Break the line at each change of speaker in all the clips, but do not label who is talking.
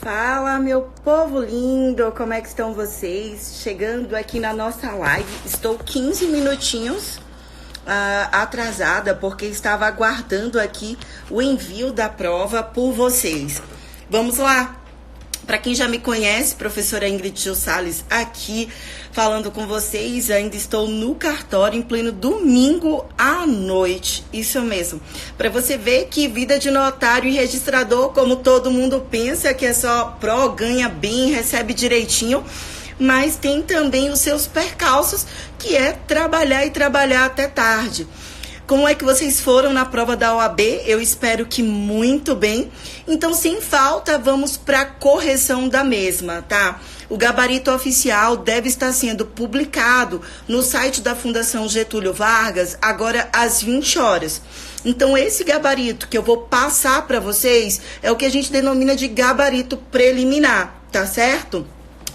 Fala, meu povo lindo, como é que estão vocês? Chegando aqui na nossa live, estou 15 minutinhos atrasada, porque estava aguardando aqui o envio da prova por vocês. Vamos lá! Para quem já me conhece, professora Ingrid Gil Salles aqui falando com vocês. Ainda estou no cartório em pleno domingo à noite. Isso mesmo. Para você ver que vida de notário e registrador, como todo mundo pensa que é só pró, ganha bem, recebe direitinho, mas tem também os seus percalços, que é trabalhar e trabalhar até tarde. Como é que vocês foram na prova da OAB? Eu espero que muito bem. Então, sem falta, vamos para a correção da mesma, tá? O gabarito oficial deve estar sendo publicado no site da Fundação Getúlio Vargas, agora às 20 horas. Então, esse gabarito que eu vou passar para vocês é o que a gente denomina de gabarito preliminar, tá certo?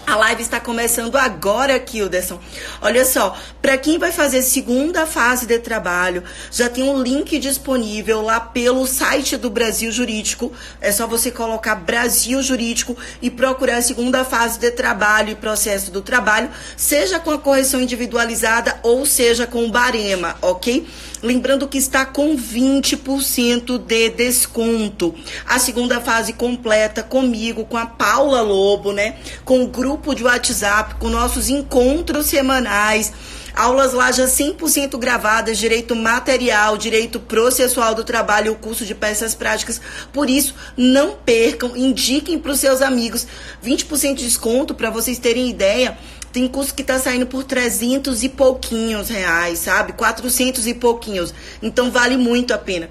A live está começando agora, Kilderson. Olha só, para quem vai fazer segunda fase de trabalho, já tem um link disponível lá pelo site do Brasil Jurídico. É só você colocar Brasil Jurídico e procurar a segunda fase de trabalho e processo do trabalho, seja com a correção individualizada ou seja com o barema, ok? Lembrando que está com 20% de desconto. A segunda fase completa comigo, com a Paula Lobo, né? Com o grupo de WhatsApp, com nossos encontros semanais. Aulas lá já 100% gravadas, direito material, direito processual do trabalho, o curso de peças práticas. Por isso, não percam, indiquem para os seus amigos. 20% de desconto, para vocês terem ideia. Tem curso que tá saindo por 300 e pouquinhos reais, sabe? 400 e pouquinhos. Então vale muito a pena.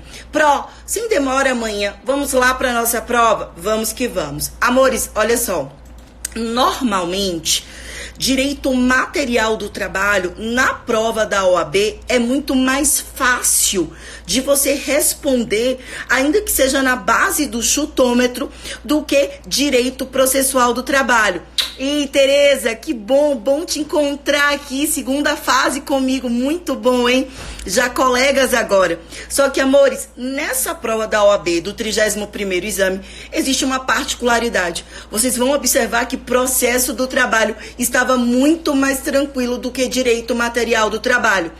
Sem demora amanhã, vamos lá para nossa prova? Vamos que vamos. Amores, olha só. Normalmente, direito material do trabalho na prova da OAB é muito mais fácil de você responder, ainda que seja na base do chutômetro, do que direito processual do trabalho. E Tereza, que bom te encontrar aqui, segunda fase comigo, muito bom, hein? Já colegas agora. Só que, amores, nessa prova da OAB, do 31º exame, existe uma particularidade. Vocês vão observar que processo do trabalho estava muito mais tranquilo do que direito material do trabalho.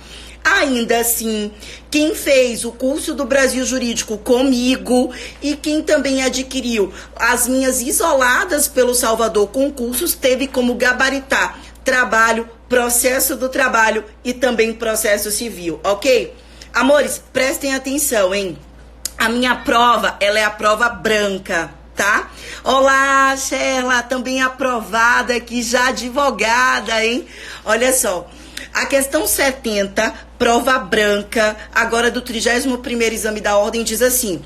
Ainda assim, quem fez o curso do Brasil Jurídico comigo e quem também adquiriu as minhas isoladas pelo Salvador concursos, teve como gabaritar trabalho, processo do trabalho e também processo civil, ok? Amores, prestem atenção, hein? A minha prova, ela é a prova branca, tá? Olá, Sheila, também aprovada aqui, já advogada, hein? Olha só. A questão 70, prova branca, agora do 31º exame da ordem, diz assim: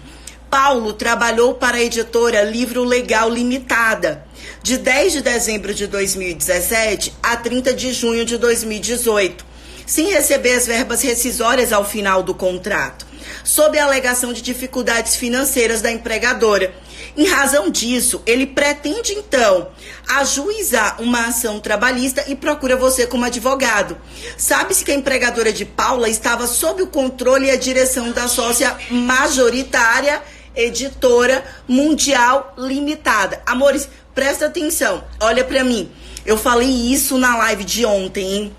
Paulo trabalhou para a editora Livro Legal Limitada, de 10 de dezembro de 2017 a 30 de junho de 2018, sem receber as verbas rescisórias ao final do contrato, sob a alegação de dificuldades financeiras da empregadora. Em razão disso, ele pretende, então, ajuizar uma ação trabalhista e procura você como advogado. Sabe-se que a empregadora de Paula estava sob o controle e a direção da sócia majoritária Editora Mundial Limitada. Amores, presta atenção, olha pra mim. Eu falei isso na live de ontem, hein?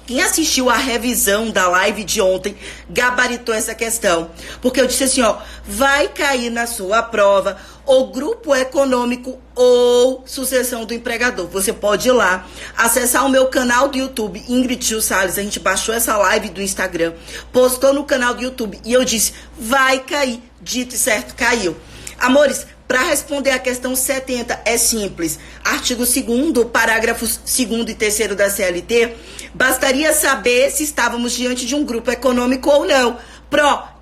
Quem assistiu a revisão da live de ontem gabaritou essa questão. Porque eu disse assim, ó, vai cair na sua prova ou grupo econômico ou sucessão do empregador. Você pode ir lá, acessar o meu canal do YouTube, Ingrid Gil Salles. A gente baixou essa live do Instagram, postou no canal do YouTube e eu disse, vai cair. Dito e certo, caiu. Amores, para responder a questão 70 é simples. Artigo 2º, parágrafos 2º e 3º da CLT, bastaria saber se estávamos diante de um grupo econômico ou não.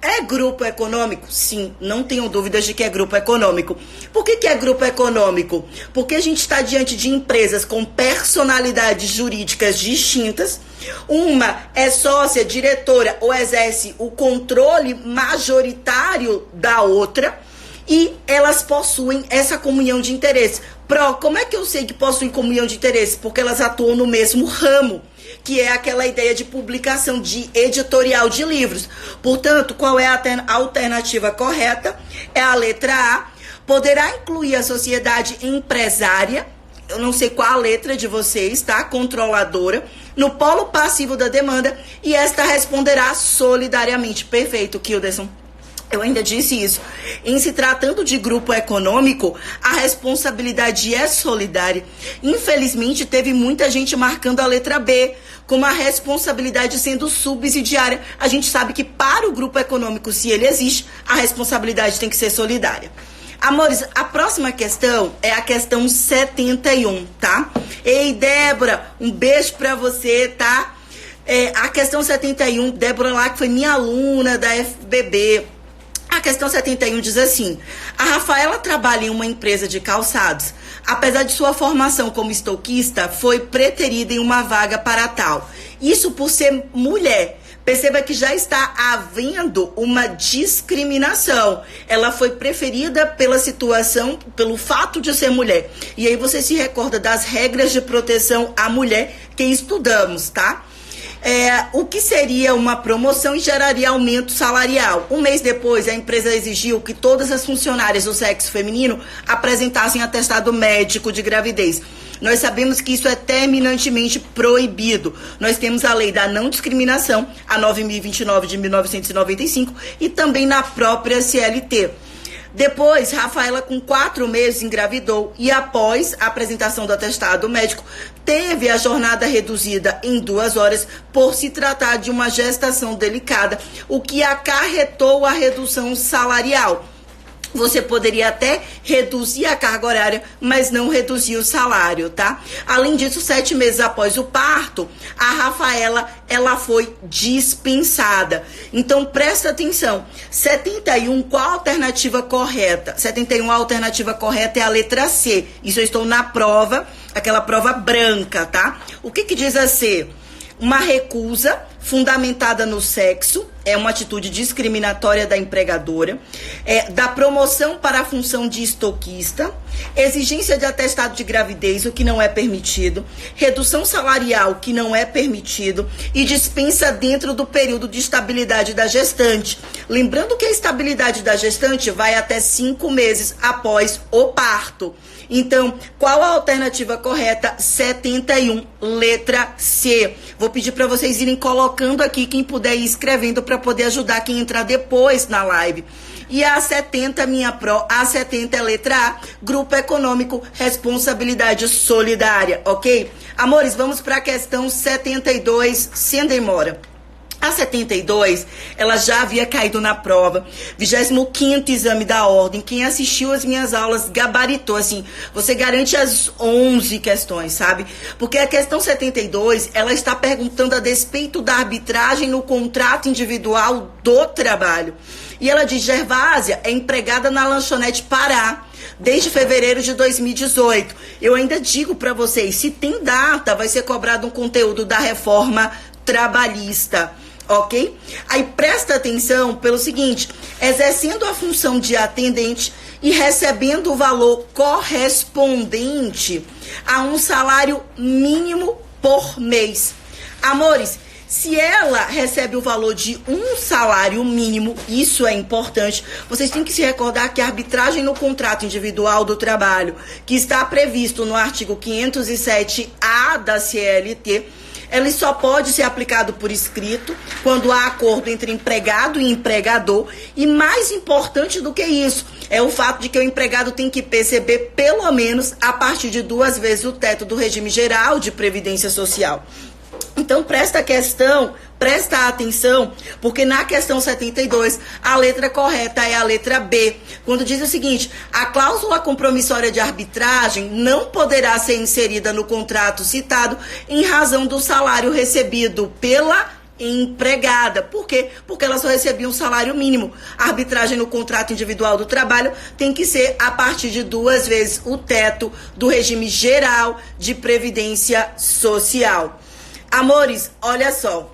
É grupo econômico? Sim, não tenho dúvidas de que é grupo econômico. Por que é grupo econômico? Porque a gente está diante de empresas com personalidades jurídicas distintas. Uma é sócia, diretora ou exerce o controle majoritário da outra. E elas possuem essa comunhão de interesse. Como é que eu sei que possuem comunhão de interesse? Porque elas atuam no mesmo ramo, que é aquela ideia de publicação de editorial de livros. Portanto, qual é a alternativa correta? É a letra A. poderá incluir a sociedade empresária, eu não sei qual a letra de vocês, tá? Controladora, no polo passivo da demanda, e esta responderá solidariamente. Perfeito, Kilderson. Eu ainda disse isso. Em se tratando de grupo econômico, a responsabilidade é solidária. Infelizmente, teve muita gente marcando a letra B, como a responsabilidade sendo subsidiária. A gente sabe que para o grupo econômico, se ele existe, a responsabilidade tem que ser solidária. Amores, a próxima questão é a questão 71, tá? Ei, Débora, um beijo pra você, tá? A questão 71, Débora lá, que foi minha aluna da FBB. A questão 71 diz assim: a Rafaela trabalha em uma empresa de calçados. Apesar de sua formação como estoquista, foi preterida em uma vaga para tal. Isso por ser mulher. Perceba que já está havendo uma discriminação. Ela foi preferida pela situação, pelo fato de ser mulher. E aí você se recorda das regras de proteção à mulher que estudamos, tá? O que seria uma promoção e geraria aumento salarial. Um mês depois, a empresa exigiu que todas as funcionárias do sexo feminino apresentassem atestado médico de gravidez. Nós sabemos que isso é terminantemente proibido. Nós temos a lei da não discriminação, a 9.029 de 1995, e também na própria CLT. Depois, Rafaela, com 4 meses, engravidou e, após a apresentação do atestado médico, teve a jornada reduzida em 2 horas por se tratar de uma gestação delicada, o que acarretou a redução salarial. Você poderia até reduzir a carga horária, mas não reduzir o salário, tá? Além disso, 7 meses após o parto, a Rafaela, ela foi dispensada. Então, presta atenção. 71, qual a alternativa correta? 71, a alternativa correta é a letra C. Isso eu estou na prova, aquela prova branca, tá? O que diz a C? Uma recusa fundamentada no sexo, é uma atitude discriminatória da empregadora, da promoção para a função de estoquista, exigência de atestado de gravidez, o que não é permitido, redução salarial, o que não é permitido, e dispensa dentro do período de estabilidade da gestante. Lembrando que a estabilidade da gestante vai até 5 meses após o parto. Então, qual a alternativa correta? 71, letra C. Vou pedir para vocês irem colocando aqui, quem puder ir escrevendo, para poder ajudar quem entrar depois na live. E a 70, a 70 é letra A, grupo econômico, responsabilidade solidária, ok? Amores, vamos para a questão 72, sem demora. A 72, ela já havia caído na prova, 25º exame da ordem. Quem assistiu as minhas aulas gabaritou, assim, você garante as 11 questões, sabe? Porque a questão 72, ela está perguntando a despeito da arbitragem no contrato individual do trabalho. E ela diz: Gervásia é empregada na lanchonete Pará desde fevereiro de 2018. Eu ainda digo para vocês, se tem data, vai ser cobrado um conteúdo da reforma trabalhista. Ok? Aí presta atenção pelo seguinte: exercendo a função de atendente e recebendo o valor correspondente a um salário mínimo por mês. Amores, se ela recebe o valor de um salário mínimo, isso é importante, vocês têm que se recordar que a arbitragem no contrato individual do trabalho, que está previsto no artigo 507A da CLT, ele só pode ser aplicado por escrito quando há acordo entre empregado e empregador. E mais importante do que isso, é o fato de que o empregado tem que perceber pelo menos a partir de 2 vezes o teto do regime geral de previdência social. Então, presta atenção, porque na questão 72, a letra correta é a letra B, quando diz o seguinte: a cláusula compromissória de arbitragem não poderá ser inserida no contrato citado em razão do salário recebido pela empregada. Por quê? Porque ela só recebia um salário mínimo. A arbitragem no contrato individual do trabalho tem que ser a partir de 2 vezes o teto do regime geral de previdência social. Amores, olha só,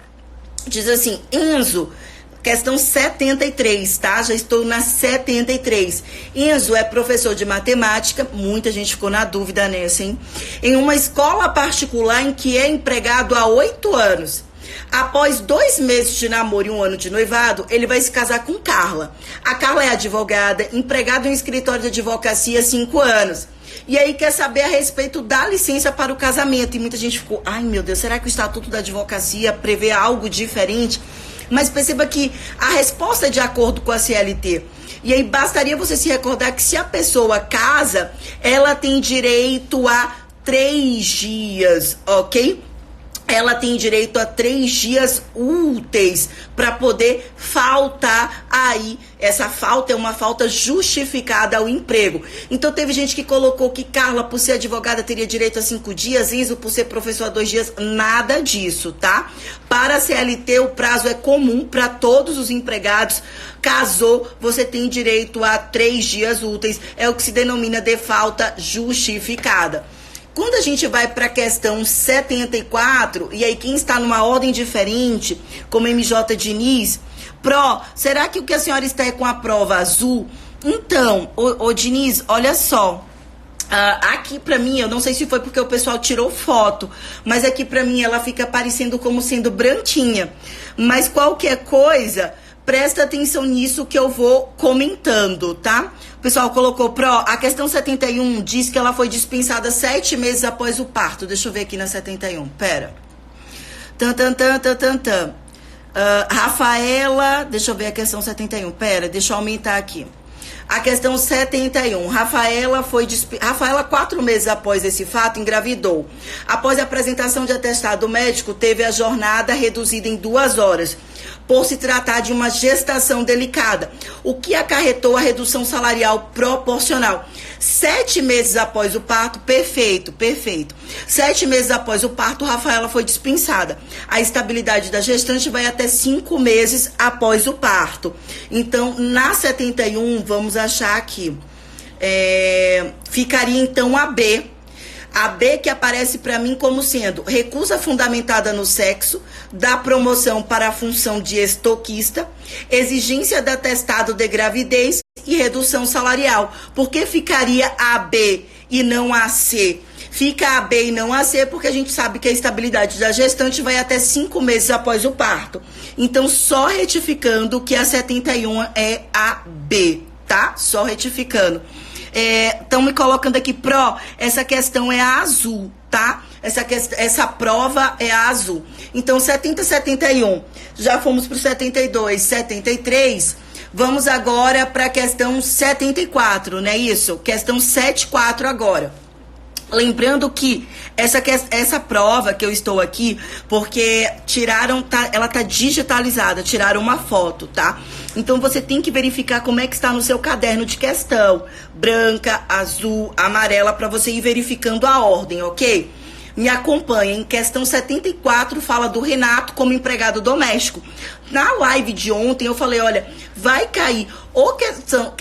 diz assim, Enzo, questão 73, tá? Já estou na 73. Enzo é professor de matemática, muita gente ficou na dúvida nessa, hein? Em uma escola particular em que é empregado há 8 anos. Após 2 meses de namoro e 1 ano de noivado, ele vai se casar com Carla. A Carla é advogada, empregada em um escritório de advocacia há 5 anos. E aí quer saber a respeito da licença para o casamento. E muita gente ficou, ai meu Deus, será que o Estatuto da Advocacia prevê algo diferente? Mas perceba que a resposta é de acordo com a CLT. E aí bastaria você se recordar que se a pessoa casa, ela tem direito a 3 dias, ok? Ela tem direito a 3 dias úteis para poder faltar aí. Essa falta é uma falta justificada ao emprego. Então teve gente que colocou que Carla, por ser advogada, teria direito a 5 dias, Enzo, por ser professor, a 2 dias. Nada disso, tá? Para a CLT, o prazo é comum para todos os empregados. Casou, você tem direito a 3 dias úteis. É o que se denomina de falta justificada. Quando a gente vai para a questão 74, e aí quem está numa ordem diferente, como MJ Diniz, será que o que a senhora está é com a prova azul? Então, ô Diniz, olha só, aqui para mim, eu não sei se foi porque o pessoal tirou foto, mas aqui para mim ela fica parecendo como sendo branquinha. Mas qualquer coisa, presta atenção nisso que eu vou comentando, tá? O pessoal colocou a questão 71 diz que ela foi dispensada 7 meses após o parto. Deixa eu ver aqui na 71, pera. Rafaela, deixa eu ver a questão 71, pera, deixa eu aumentar aqui. A questão 71, Rafaela 4 meses após esse fato engravidou. Após a apresentação de atestado médico, teve a jornada reduzida em 2 horas, por se tratar de uma gestação delicada, o que acarretou a redução salarial proporcional. 7 meses após o parto, perfeito. 7 meses após o parto, Rafaela foi dispensada. A estabilidade da gestante vai até 5 meses após o parto. Então, na 71, vamos achar aqui, ficaria então a B. A B que aparece para mim como sendo recusa fundamentada no sexo, da promoção para a função de estoquista, exigência de atestado de gravidez e redução salarial. Por que ficaria a B e não a C? Fica a B e não a C porque a gente sabe que a estabilidade da gestante vai até 5 meses após o parto. Então, só retificando que a 71 é a B, tá? Só retificando. Estão me colocando aqui, essa questão é a azul, tá? Essa prova é a azul. Então, 70, 71. Já fomos para o 72, 73. Vamos agora para a questão 74, não é isso? Questão 74 agora. Lembrando que essa prova que eu estou aqui, porque ela tá digitalizada, tiraram uma foto, tá? Então você tem que verificar como é que está no seu caderno de questão, branca, azul, amarela, para você ir verificando a ordem, ok? Me acompanhem. Questão 74 fala do Renato como empregado doméstico. Na live de ontem eu falei, olha, vai cair ou questão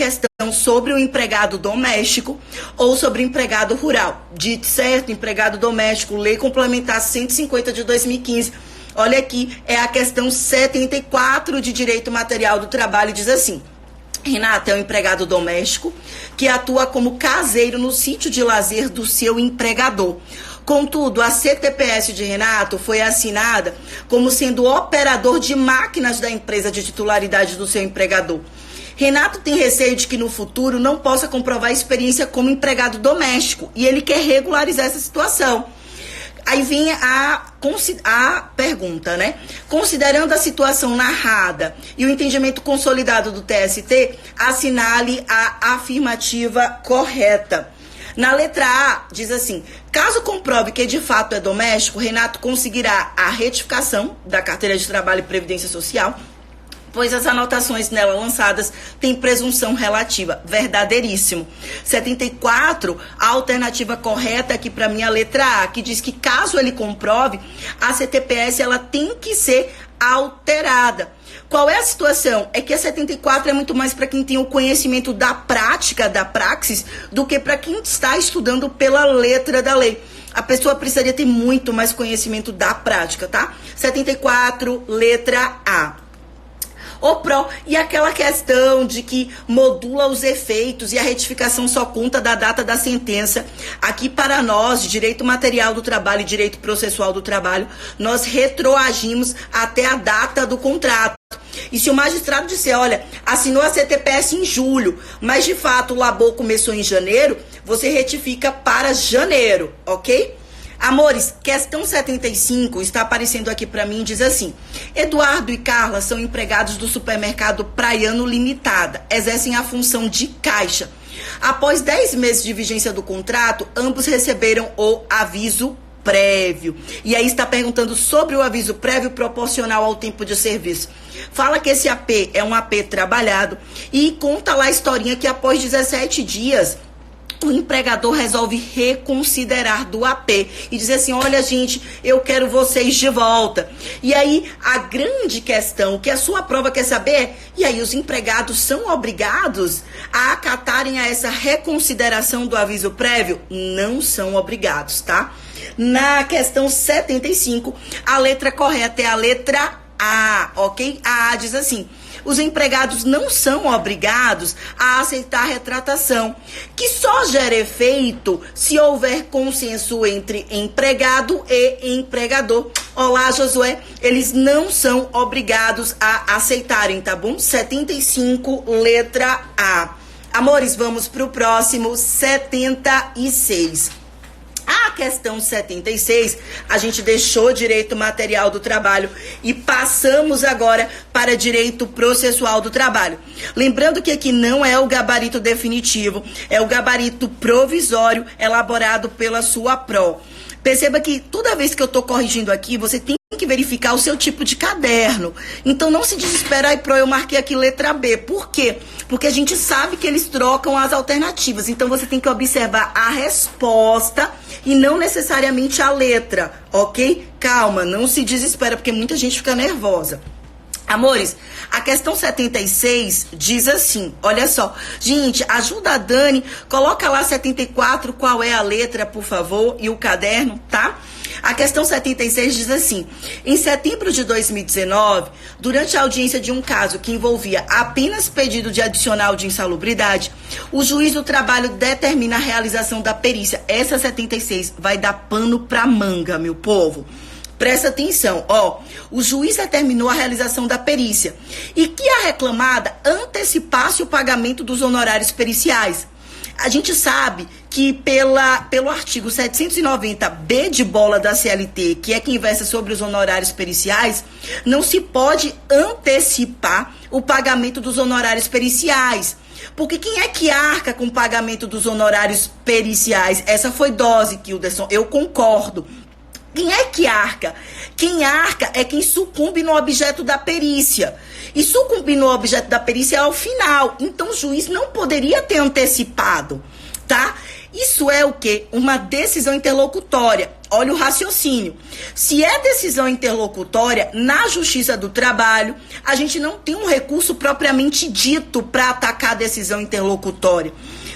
sobre o empregado doméstico ou sobre o empregado rural. Dito certo, empregado doméstico, Lei Complementar 150 de 2015. Olha aqui, é a questão 74 de Direito Material do Trabalho, diz assim: Renato é um empregado doméstico que atua como caseiro no sítio de lazer do seu empregador. Contudo, a CTPS de Renato foi assinada como sendo operador de máquinas da empresa de titularidade do seu empregador. Renato tem receio de que no futuro não possa comprovar a experiência como empregado doméstico e ele quer regularizar essa situação. Aí vem a pergunta, né? Considerando a situação narrada e o entendimento consolidado do TST, assinale a afirmativa correta. Na letra A, diz assim: caso comprove que de fato é doméstico, Renato conseguirá a retificação da carteira de trabalho e previdência social, pois as anotações nela lançadas têm presunção relativa. Verdadeiríssimo. 74, a alternativa correta aqui para mim é a letra A, que diz que caso ele comprove, a CTPS ela tem que ser alterada. Qual é a situação? É que a 74 é muito mais para quem tem o conhecimento da prática, da praxis, do que para quem está estudando pela letra da lei. A pessoa precisaria ter muito mais conhecimento da prática, tá? 74, letra A. O PRO, e aquela questão de que modula os efeitos e a retificação só conta da data da sentença. Aqui para nós, de direito material do trabalho e direito processual do trabalho, nós retroagimos até a data do contrato. E se o magistrado disser, olha, assinou a CTPS em julho, mas de fato o labor começou em janeiro, você retifica para janeiro, ok? Amores, questão 75 está aparecendo aqui para mim, diz assim: Eduardo e Carla são empregados do supermercado Praiano Limitada, exercem a função de caixa. Após 10 meses de vigência do contrato, ambos receberam o aviso prévio. E aí está perguntando sobre o aviso prévio proporcional ao tempo de serviço. Fala que esse AP é um AP trabalhado e conta lá a historinha que após 17 dias o empregador resolve reconsiderar do AP e dizer assim, olha gente, eu quero vocês de volta. E aí a grande questão que a sua prova quer saber é, e aí os empregados são obrigados a acatarem a essa reconsideração do aviso prévio? Não são obrigados, tá? Na questão 75, a letra correta é a letra A, ok? A A diz assim: os empregados não são obrigados a aceitar a retratação, que só gera efeito se houver consenso entre empregado e empregador. Olá, Josué, eles não são obrigados a aceitarem, tá bom? 75, letra A. Amores, vamos para o próximo, 76. A questão 76, a gente deixou direito material do trabalho e passamos agora para direito processual do trabalho. Lembrando que aqui não é o gabarito definitivo, é o gabarito provisório elaborado pela sua PRO. Perceba que toda vez que eu estou corrigindo aqui, você tem que verificar o seu tipo de caderno. Então não se desespera, aí PRO, eu marquei aqui letra B. Por quê? Porque a gente sabe que eles trocam as alternativas. Então você tem que observar a resposta e não necessariamente a letra, ok? Calma, não se desespera, porque muita gente fica nervosa. Amores, a questão 76 diz assim, olha só, gente, ajuda a Dani, coloca lá 74, qual é a letra, por favor, e o caderno, tá? A questão 76 diz assim: em setembro de 2019, durante a audiência de um caso que envolvia apenas pedido de adicional de insalubridade, o juiz do trabalho determina a realização da perícia. Essa 76 vai dar pano pra manga, meu povo. Presta atenção, ó, o juiz determinou a realização da perícia e que a reclamada antecipasse o pagamento dos honorários periciais. A gente sabe que pelo artigo 790B de bola da CLT, que é quem versa sobre os honorários periciais, não se pode antecipar o pagamento dos honorários periciais. Porque quem é que arca com o pagamento dos honorários periciais? Essa foi dose, Kilderson, eu concordo. Quem é que arca? Quem arca é quem sucumbe no objeto da perícia. E sucumbir no objeto da perícia é ao final. Então o juiz não poderia ter antecipado, tá? Isso é o quê? Uma decisão interlocutória. Olha o raciocínio. Se é decisão interlocutória, na Justiça do Trabalho, a gente não tem um recurso propriamente dito para atacar a decisão interlocutória.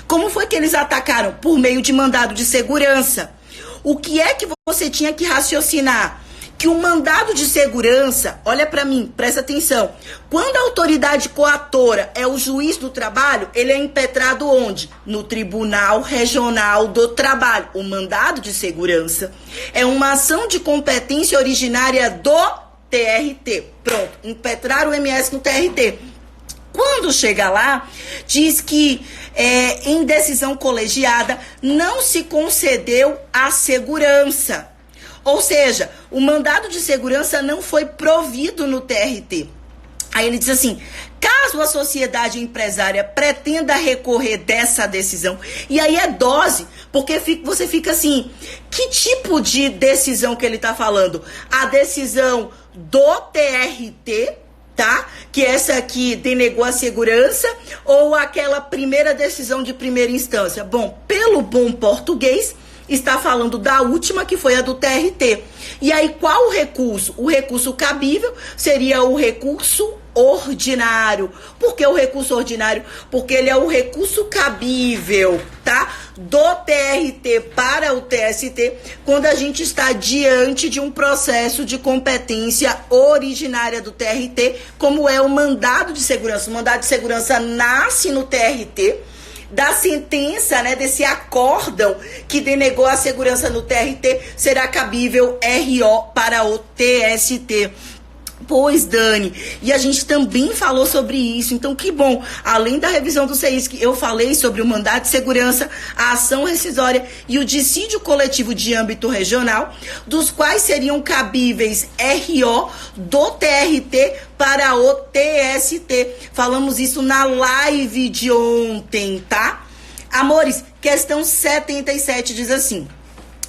Como foi que eles atacaram? Por meio de mandado de segurança. O que é que você tinha que raciocinar? Que o mandado de segurança, olha para mim, presta atenção. Quando a autoridade coatora é o juiz do trabalho, ele é impetrado onde? No Tribunal Regional do Trabalho. O mandado de segurança é uma ação de competência originária do TRT. Pronto, impetrar o MS no TRT. Quando chega lá, diz que em decisão colegiada não se concedeu a segurança. Ou seja, o mandado de segurança não foi provido no TRT. Aí ele diz assim, caso a sociedade empresária pretenda recorrer dessa decisão, e aí é dose, porque você fica assim, que tipo de decisão que ele está falando? A decisão do TRT, tá? Que essa aqui denegou a segurança, ou aquela primeira decisão de primeira instância? Bom, pelo bom português, está falando da última, que foi a do TRT. E aí, qual o recurso? O recurso cabível seria o recurso ordinário. Por que o recurso ordinário? Porque ele é o recurso cabível, tá? Do TRT para o TST, quando a gente está diante de um processo de competência originária do TRT, como é o mandado de segurança. O mandado de segurança nasce no TRT, da sentença, né, desse acórdão que denegou a segurança no TRT, será cabível RO para o TST. Pois, Dani, e a gente também falou sobre isso, então que bom, além da revisão do CEIS, que eu falei sobre o mandado de segurança, a ação rescisória e o dissídio coletivo de âmbito regional, dos quais seriam cabíveis RO do TRT para o TST. Falamos isso na live de ontem, tá? Amores, questão 77 diz assim: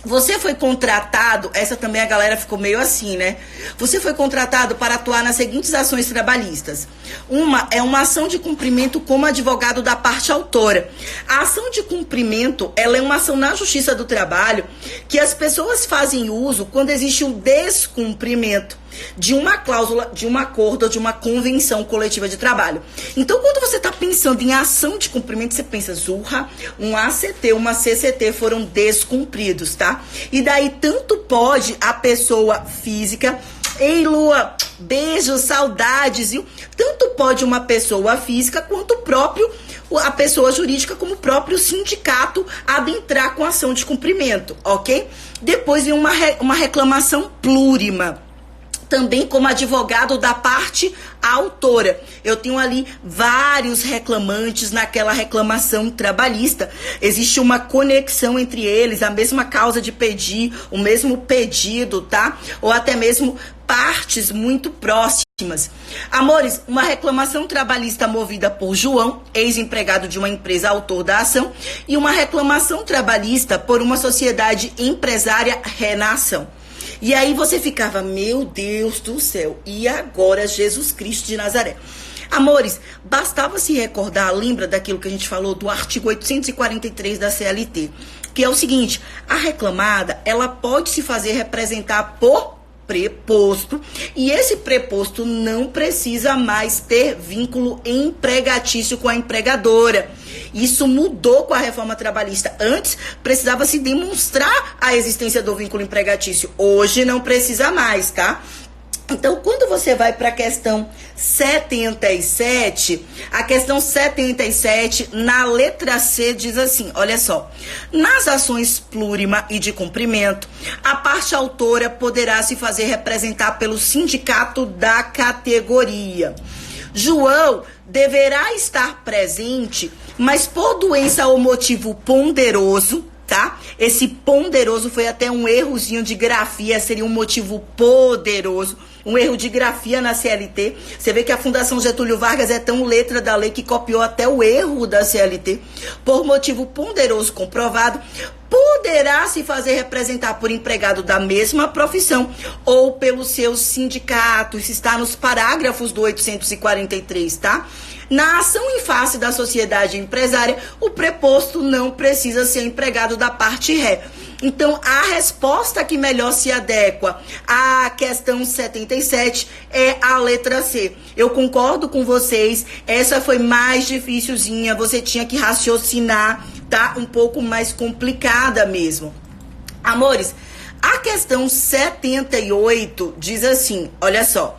você foi contratado, essa também a galera ficou meio assim, né? Você foi contratado para atuar nas seguintes ações trabalhistas. Uma é uma ação de cumprimento como advogado da parte autora. A ação de cumprimento, ela é uma ação na Justiça do Trabalho que as pessoas fazem uso quando existe um descumprimento de uma cláusula, de um acordo ou de uma convenção coletiva de trabalho. Então, quando você está pensando em ação de cumprimento, você pensa, Zurra, um ACT, uma CCT foram descumpridos, tá? E daí, tanto pode a pessoa física... Ei, Lua, beijo, saudades, viu? Tanto pode uma pessoa física quanto a pessoa jurídica, como o próprio sindicato, adentrar com ação de cumprimento, ok? Depois vem uma reclamação plurima, também como advogado da parte autora. Eu tenho ali vários reclamantes naquela reclamação trabalhista. Existe uma conexão entre eles, a mesma causa de pedir, o mesmo pedido, tá? Ou até mesmo partes muito próximas. Amores, uma reclamação trabalhista movida por João, ex-empregado de uma empresa autor da ação, e uma reclamação trabalhista por uma sociedade empresária Renação. E aí você ficava, meu Deus do céu, e agora Jesus Cristo de Nazaré? Amores, bastava se recordar, lembra daquilo que a gente falou do artigo 843 da CLT, que é o seguinte: a reclamada, ela pode se fazer representar por preposto, e esse preposto não precisa mais ter vínculo empregatício com a empregadora. Isso mudou com a reforma trabalhista. Antes, precisava se demonstrar a existência do vínculo empregatício. Hoje, não precisa mais, tá? Então, quando você vai para a questão 77, a questão 77, na letra C, diz assim, olha só: nas ações plurima e de cumprimento, a parte autora poderá se fazer representar pelo sindicato da categoria. João deverá estar presente, mas por doença ou motivo ponderoso, tá? Esse ponderoso foi até um errozinho de grafia, seria um motivo poderoso, um erro de grafia na CLT. Você vê que a Fundação Getúlio Vargas é tão letra da lei que copiou até o erro da CLT. Por motivo ponderoso comprovado, poderá se fazer representar por empregado da mesma profissão ou pelo seu sindicato. Isso está nos parágrafos do 843, tá? Na ação em face da sociedade empresária, o preposto não precisa ser empregado da parte ré. Então, a resposta que melhor se adequa à questão 77 é a letra C. Eu concordo com vocês, essa foi mais dificilzinha, você tinha que raciocinar, tá? Um pouco mais complicada mesmo. Amores, a questão 78 diz assim, olha só: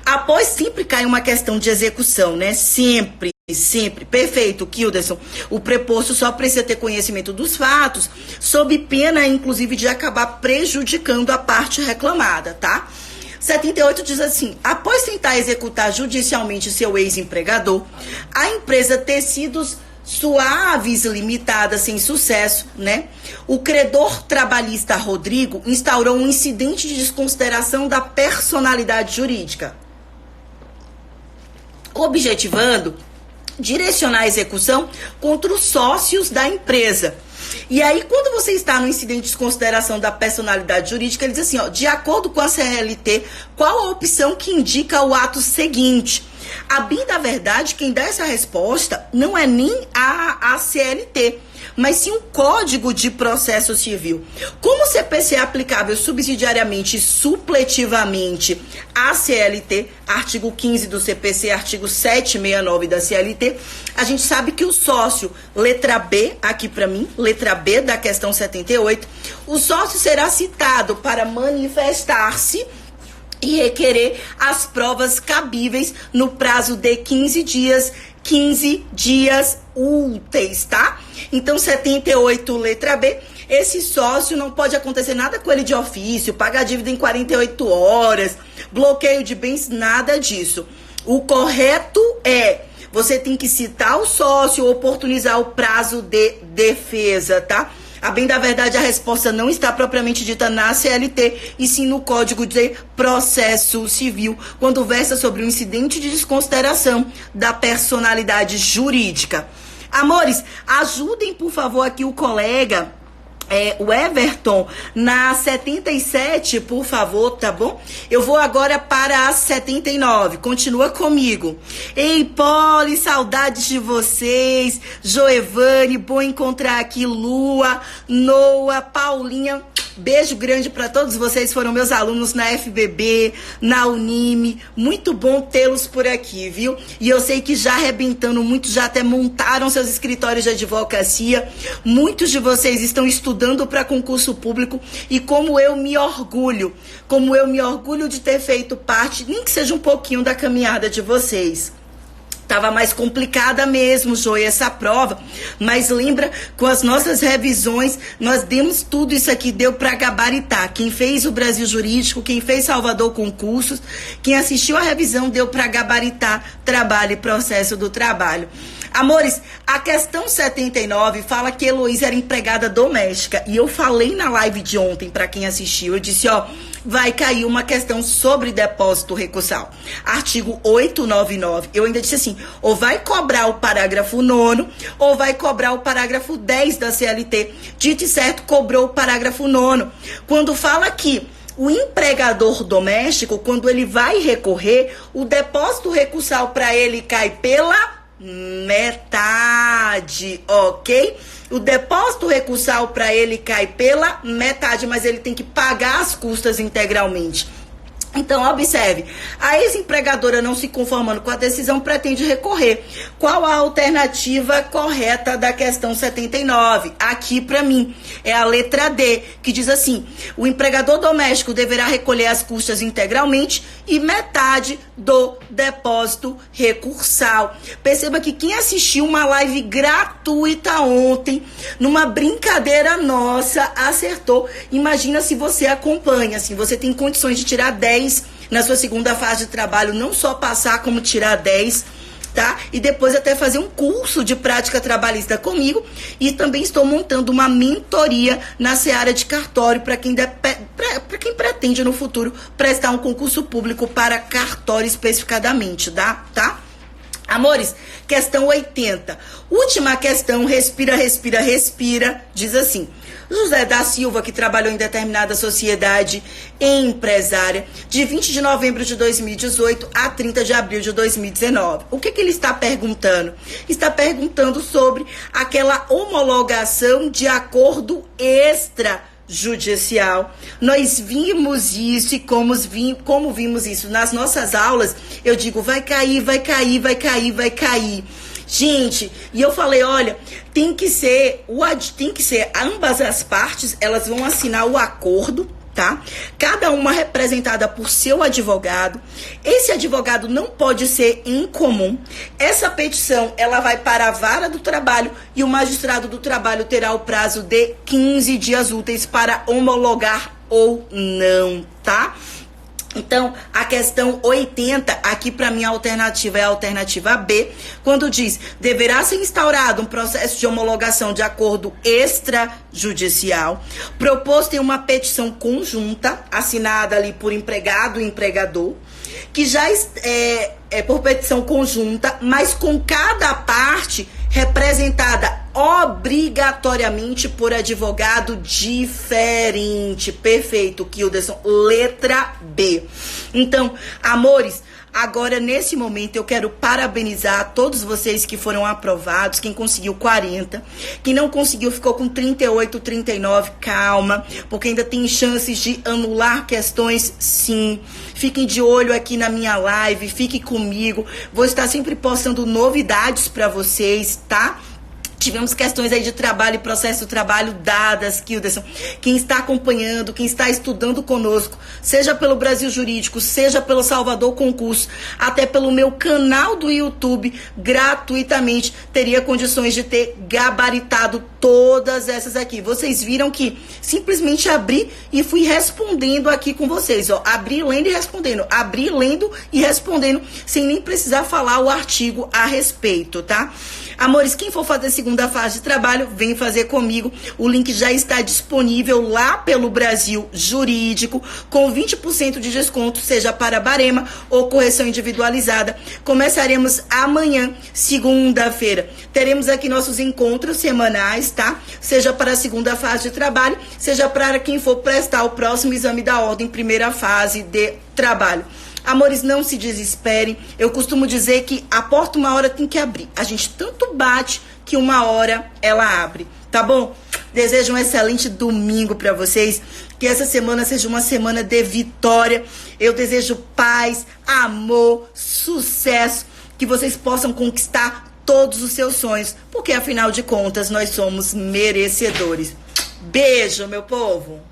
após sempre cai uma questão de execução, né? Sempre, perfeito, Kilderson. O preposto só precisa ter conhecimento dos fatos, sob pena, inclusive, de acabar prejudicando a parte reclamada, tá? 78 diz assim: após tentar executar judicialmente seu ex-empregador, a empresa tecidos suaves limitada sem sucesso, né? O credor trabalhista Rodrigo instaurou um incidente de desconsideração da personalidade jurídica, objetivando direcionar a execução contra os sócios da empresa. E aí, quando você está no incidente de desconsideração da personalidade jurídica, ele diz assim, ó: de acordo com a CLT, qual a opção que indica o ato seguinte? A bem da verdade, quem dá essa resposta não é nem a CLT, mas sim um Código de Processo Civil. Como o CPC é aplicável subsidiariamente e supletivamente à CLT, artigo 15 do CPC, artigo 769 da CLT, a gente sabe que o sócio, letra B, aqui para mim, letra B da questão 78, o sócio será citado para manifestar-se e requerer as provas cabíveis no prazo de 15 dias úteis, tá? Então, 78, letra B, esse sócio não pode acontecer nada com ele de ofício, pagar dívida em 48 horas, bloqueio de bens, nada disso. O correto é, você tem que citar o sócio, oportunizar o prazo de defesa, tá? A bem da verdade, a resposta não está propriamente dita na CLT, e sim no Código de Processo Civil, quando versa sobre um incidente de desconsideração da personalidade jurídica. Amores, ajudem, por favor, aqui o colega, o Everton, na 77, por favor, tá bom? Eu vou agora para a 79, continua comigo. Ei, Poli, saudades de vocês. Joevane, bom encontrar aqui. Lua, Noa, Paulinha, beijo grande para todos vocês, foram meus alunos na FBB, na Unime, muito bom tê-los por aqui, viu? E eu sei que já arrebentando, muitos já até montaram seus escritórios de advocacia, muitos de vocês estão estudando para concurso público, e como eu me orgulho de ter feito parte, nem que seja um pouquinho da caminhada de vocês. Tava mais complicada mesmo, Joia, essa prova, mas lembra, com as nossas revisões, nós demos tudo isso aqui, deu para gabaritar. Quem fez o Brasil Jurídico, quem fez Salvador Concursos, quem assistiu a revisão, deu para gabaritar trabalho e processo do trabalho. Amores, a questão 79 fala que Heloísa era empregada doméstica, e eu falei na live de ontem, para quem assistiu, eu disse, ó, vai cair uma questão sobre depósito recursal. Artigo 899, eu ainda disse assim, ou vai cobrar o parágrafo 9º, ou vai cobrar o parágrafo 10 da CLT. Dito e certo, cobrou o parágrafo 9º. Quando fala que o empregador doméstico, quando ele vai recorrer, o depósito recursal para ele cai pela metade, ok? O depósito recursal para ele cai pela metade, mas ele tem que pagar as custas integralmente. Então, observe, a ex-empregadora, não se conformando com a decisão, pretende recorrer. Qual a alternativa correta da questão 79? Aqui, para mim, é a letra D, que diz assim, o empregador doméstico deverá recolher as custas integralmente e metade do depósito recursal. Perceba que quem assistiu uma live gratuita ontem, numa brincadeira nossa, acertou. Imagina se você acompanha, assim, você tem condições de tirar 10 na sua segunda fase de trabalho, não só passar, como tirar 10, tá? E depois até fazer um curso de prática trabalhista comigo, e também estou montando uma mentoria na seara de cartório para quem pretende no futuro prestar um concurso público para cartório especificadamente, tá? Amores, questão 80. Última questão, respira, diz assim, José da Silva, que trabalhou em determinada sociedade empresária, de 20 de novembro de 2018 a 30 de abril de 2019. O que ele está perguntando? Está perguntando sobre aquela homologação de acordo extrajudicial. Nós vimos isso, e como vimos isso nas nossas aulas, eu digo, vai cair. Gente, e eu falei, olha, tem que ser, ambas as partes, elas vão assinar o acordo, tá? Cada uma representada por seu advogado. Esse advogado não pode ser incomum. Essa petição, ela vai para a vara do trabalho, e o magistrado do trabalho terá o prazo de 15 dias úteis para homologar ou não, tá? Então, a questão 80, aqui para mim a alternativa é a alternativa B, quando diz, deverá ser instaurado um processo de homologação de acordo extrajudicial, proposto em uma petição conjunta, assinada ali por empregado e empregador, que já é por petição conjunta, mas com cada parte representada obrigatoriamente por advogado diferente. Perfeito, Kilderson. Letra B. Então, amores, agora, nesse momento, eu quero parabenizar todos vocês que foram aprovados, quem conseguiu 40, quem não conseguiu ficou com 38, 39, calma, porque ainda tem chances de anular questões, sim. Fiquem de olho aqui na minha live, fiquem comigo, vou estar sempre postando novidades para vocês, tá? Tivemos questões aí de trabalho e processo de trabalho dadas, Kilderson. Quem está acompanhando, quem está estudando conosco, seja pelo Brasil Jurídico, seja pelo Salvador Concurso, até pelo meu canal do YouTube, gratuitamente, teria condições de ter gabaritado todas essas aqui. Vocês viram que simplesmente abri e fui respondendo aqui com vocês, ó. Abri, lendo e respondendo. Abri, lendo e respondendo, sem nem precisar falar o artigo a respeito, tá? Amores, quem for fazer segunda fase de trabalho, vem fazer comigo. O link já está disponível lá pelo Brasil Jurídico, com 20% de desconto, seja para barema ou correção individualizada. Começaremos amanhã, segunda-feira. Teremos aqui nossos encontros semanais, tá? Seja para a segunda fase de trabalho, seja para quem for prestar o próximo exame da ordem, primeira fase de trabalho. Amores, não se desesperem. Eu costumo dizer que a porta uma hora tem que abrir. A gente tanto bate que uma hora ela abre, tá bom? Desejo um excelente domingo para vocês. Que essa semana seja uma semana de vitória. Eu desejo paz, amor, sucesso. Que vocês possam conquistar todos os seus sonhos. Porque, afinal de contas, nós somos merecedores. Beijo, meu povo!